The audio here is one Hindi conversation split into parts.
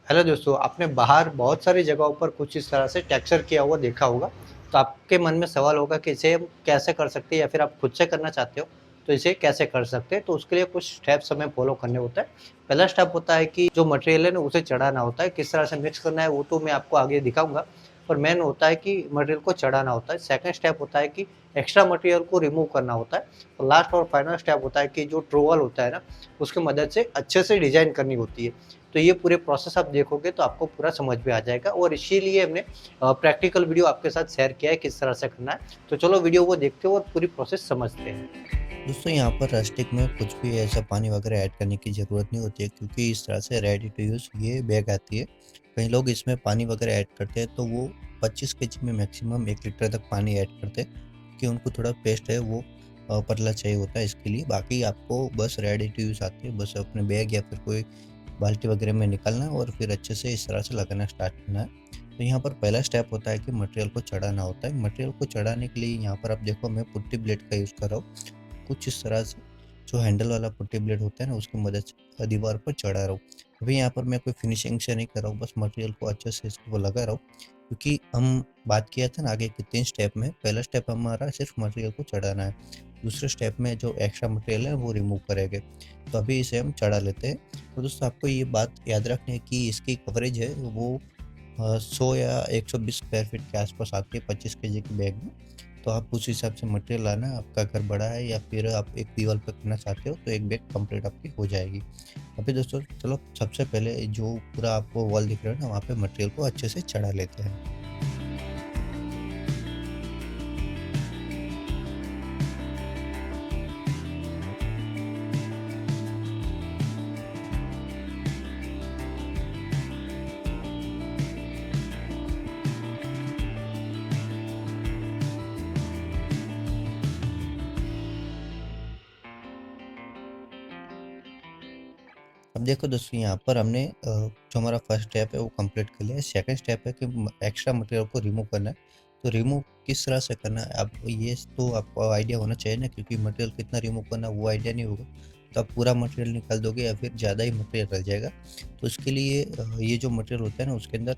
हेलो दोस्तों, आपने बाहर बहुत सारी जगहों पर कुछ इस तरह से टेक्सचर किया हुआ देखा होगा। तो आपके मन में सवाल होगा कि इसे हम कैसे कर सकते हैं या फिर आप खुद से करना चाहते हो, तो इसे कैसे कर सकते हैं? तो उसके लिए कुछ स्टेप्स हमें फ़ॉलो करने होते हैं। पहला स्टेप होता है कि जो मटेरियल है ना उसे चढ़ाना होता है, किस तरह से मिक्स करना है वो तो मैं आपको आगे दिखाऊँगा। पर मेन होता है कि मटेरियल को चढ़ाना होता है। सेकंड स्टेप होता है कि एक्स्ट्रा मटेरियल को रिमूव करना होता है। और लास्ट और फाइनल स्टेप होता है कि जो ट्रोवल होता है ना, उसकी मदद से अच्छे से डिज़ाइन करनी होती है। तो ये पूरे प्रोसेस आप देखोगे तो आपको पूरा समझ में आ जाएगा और इसीलिए हमने प्रैक्टिकल वीडियो आपके साथ शेयर किया है किस तरह से करना है। तो चलो वीडियो को देखते हैं और पूरी प्रोसेस समझते हैं। दोस्तों यहाँ पर रस्टिक में कुछ भी ऐसा पानी वगैरह ऐड करने की ज़रूरत नहीं होती है क्योंकि इस तरह से रेडी टू यूज़ ये बैग आती है। कई लोग इसमें पानी वगैरह ऐड करते हैं तो वो 25 केजी में मैक्सिमम 1 लीटर तक पानी ऐड करते हैं कि उनको थोड़ा पेस्ट है वो पतला चाहिए होता है इसके लिए। बाकी आपको बस रेडी टू यूज़ आती है, बस अपने बैग या फिर कोई बाल्टी वगैरह में निकालना है और फिर अच्छे से इस तरह से लगाना स्टार्ट करना है। तो यहाँ पर पहला स्टेप होता है कि मटेरियल को चढ़ाना होता है। मटेरियल को चढ़ाने के लिए यहाँ पर आप देखो मैं पुट्टी ब्लेड का यूज़ कर रहा हूँ। कुछ इस तरह से जो हैंडल वाला पुट्टी ब्लेड होता है ना उसकी मदद से दीवार पर चढ़ा रहा हूँ। अभी यहाँ पर मैं कोई फिनिशिंग से नहीं कर रहा हूँ, बस मटेरियल को अच्छे से इसको लगा रहा हूँ क्योंकि हम बात किया था ना आगे के 3 स्टेप में, पहला स्टेप हमारा सिर्फ मटेरियल को चढ़ाना है। दूसरे स्टेप में जो एक्स्ट्रा मटेरियल है वो रिमूव करेंगे। तो अभी इसे हम चढ़ा लेते हैं। तो दोस्तों आपको ये बात याद रखनी है कि इसकी कवरेज है वो 100 या 120 स्क्वायर फीट के आसपास आती है 25 केजी के बैग में। तो आप उस हिसाब से मटेरियल लाना, आपका घर बड़ा है या फिर आप एक दीवार पे करना चाहते हो तो एक बैग कंप्लीट आपकी हो जाएगी। अभी दोस्तों चलो सबसे पहले जो पूरा आपको वॉल दिख रहा है ना वहाँ पे मटेरियल को अच्छे से चढ़ा लेते हैं। अब देखो दोस्तों यहाँ पर हमने जो हमारा फर्स्ट स्टेप है वो कंप्लीट कर लिया है। सेकंड स्टेप है कि एक्स्ट्रा मटेरियल को रिमूव करना है। तो रिमूव किस तरह से करना है अब ये तो आपको आइडिया होना चाहिए ना, क्योंकि मटेरियल कितना रिमूव करना है वो आइडिया नहीं होगा तो आप पूरा मटेरियल निकाल दोगे या फिर ज़्यादा ही मटेरियल रह जाएगा। तो उसके लिए ये जो मटेरियल होता है ना उसके अंदर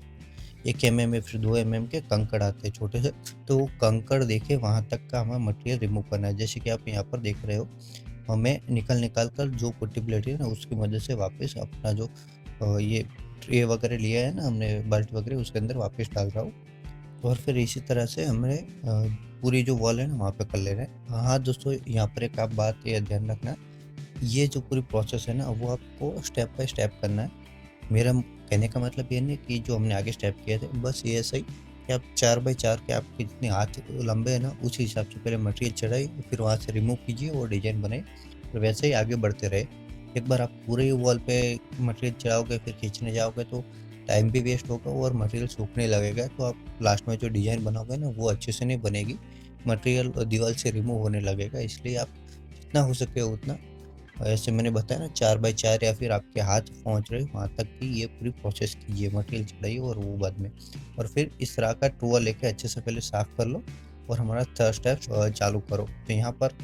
1 mm या फिर 2 mm के कंकड़ आते हैं छोटे से। तो वो कंकड़ देखे वहाँ तक का हमें मटेरियल रिमूव करना है। जैसे कि आप यहाँ पर देख रहे हो हमें निकाल कर जो पुट्टी प्लेट है ना उसकी मदद से वापस अपना जो ये ट्रे वगैरह लिया है ना हमने बाल्टी वगैरह उसके अंदर वापस डाल रहा हूँ। और फिर इसी तरह से हमने पूरी जो वॉल है ना वहाँ पे कर ले रहे हैं। हाँ दोस्तों यहाँ पर एक आप बात ये ध्यान रखना, ये जो पूरी प्रोसेस है ना वो आपको स्टेप बाय स्टेप करना है। मेरा कहने का मतलब ये नहीं कि जो हमने आगे स्टेप किए थे बस ये सही कि आप 4 बाई 4 के आपके जितने हाथ लंबे हैं ना उसी हिसाब से पहले मटेरियल चढ़ाइए, फिर वहाँ से रिमूव कीजिए और डिजाइन बनाइए, और वैसे ही आगे बढ़ते रहे। एक बार आप पूरे वॉल पे मटेरियल चढ़ाओगे फिर खींचने जाओगे तो टाइम भी वेस्ट होगा और मटेरियल सूखने लगेगा, तो आप लास्ट में जो डिज़ाइन बनाओगे ना वो अच्छे से नहीं बनेगी, मटेरियल दीवार से रिमूव होने लगेगा। इसलिए आप जितना हो सके उतना ऐसे मैंने बताया ना 4 बाई 4 या फिर आपके हाथ पहुँच रहे वहाँ तक की ये पूरी प्रोसेस कीजिए, मटेरियल चढ़ाइए और वो बाद में। और फिर इस तरह का टूल लेके अच्छे से पहले साफ़ कर लो और हमारा थर्ड स्टेप चालू करो। तो यहाँ पर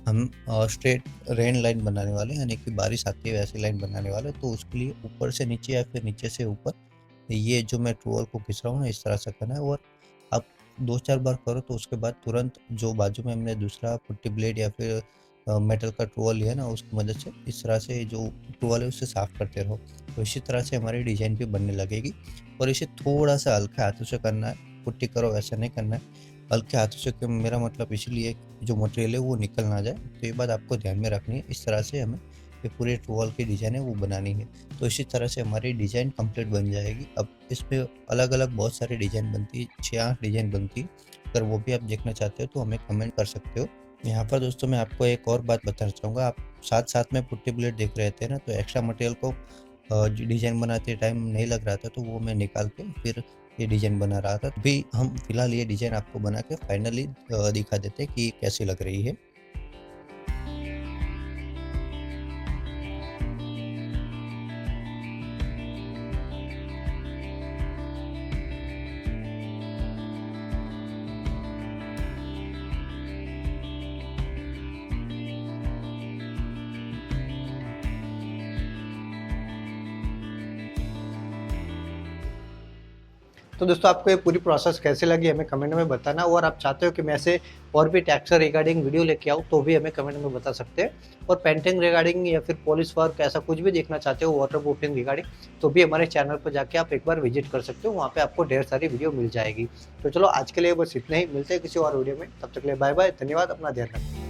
हम स्ट्रेट रेन लाइन बनाने वाले हैं, यानी कि बारिश आती है वैसी लाइन बनाने वाले हैं। तो उसके लिए ऊपर से नीचे या फिर नीचे से ऊपर ये जो मैं टूल को खींच रहा हूँ ना इस तरह से करना है। और आप 2-4 बार करो तो उसके बाद तुरंत जो बाजू में हमने दूसरा पुट्टी ब्लेड या फिर मेटल का टूल लिया ना उसकी मदद से इस तरह से जो टूल है उससे साफ़ करते रहो। तो इसी तरह से हमारी डिज़ाइन भी बनने लगेगी। और इसे थोड़ा-सा हल्के हाथों से करना है, पुट्टी करो ऐसा नहीं करना है। हल्के हाथों से क्यों, मेरा मतलब इसीलिए कि जो मटेरियल है वो निकल ना जाए। तो ये बात आपको ध्यान में रखनी है। इस तरह से हमें ये पूरे टूल की डिज़ाइन है वो बनानी है। तो इसी तरह से हमारी डिज़ाइन कंप्लीट बन जाएगी। अब इसमें अलग-अलग बहुत सारी डिज़ाइन बनती है, 6-8 डिज़ाइन बनती है। अगर वो भी आप देखना चाहते हो तो हमें कमेंट कर सकते हो। यहाँ पर दोस्तों मैं आपको एक और बात बताना चाहूँगा, आप साथ-साथ में पुट्टी ब्लेड देख रहे थे ना, तो एक्स्ट्रा मटेरियल को डिज़ाइन बनाते टाइम नहीं लग रहा था तो वो मैं निकाल के फिर ये डिज़ाइन बना रहा था। अभी हम फिलहाल ये डिज़ाइन आपको बना के फाइनली दिखा देते हैं कि ये कैसी लग रही है। तो दोस्तों आपको ये पूरी प्रोसेस कैसी लगी हमें कमेंट में बताना, और आप चाहते हो कि मैं ऐसे और भी टैक्स से रिगार्डिंग वीडियो लेके आऊँ तो भी हमें कमेंट में बता सकते हैं। और पेंटिंग रिगार्डिंग या फिर पॉलिश वर्क ऐसा कुछ भी देखना चाहते हो वाटर प्रूफिंग रिगार्डिंग, तो भी हमारे चैनल पर जाके आप एक बार विजिट कर सकते हो, वहाँ पे आपको ढेर सारी वीडियो मिल जाएगी। तो चलो आज के लिए बस इतना ही, मिलते हैं किसी और वीडियो में, तब तक के लिए बाय बाय, धन्यवाद, अपना ध्यान रखें।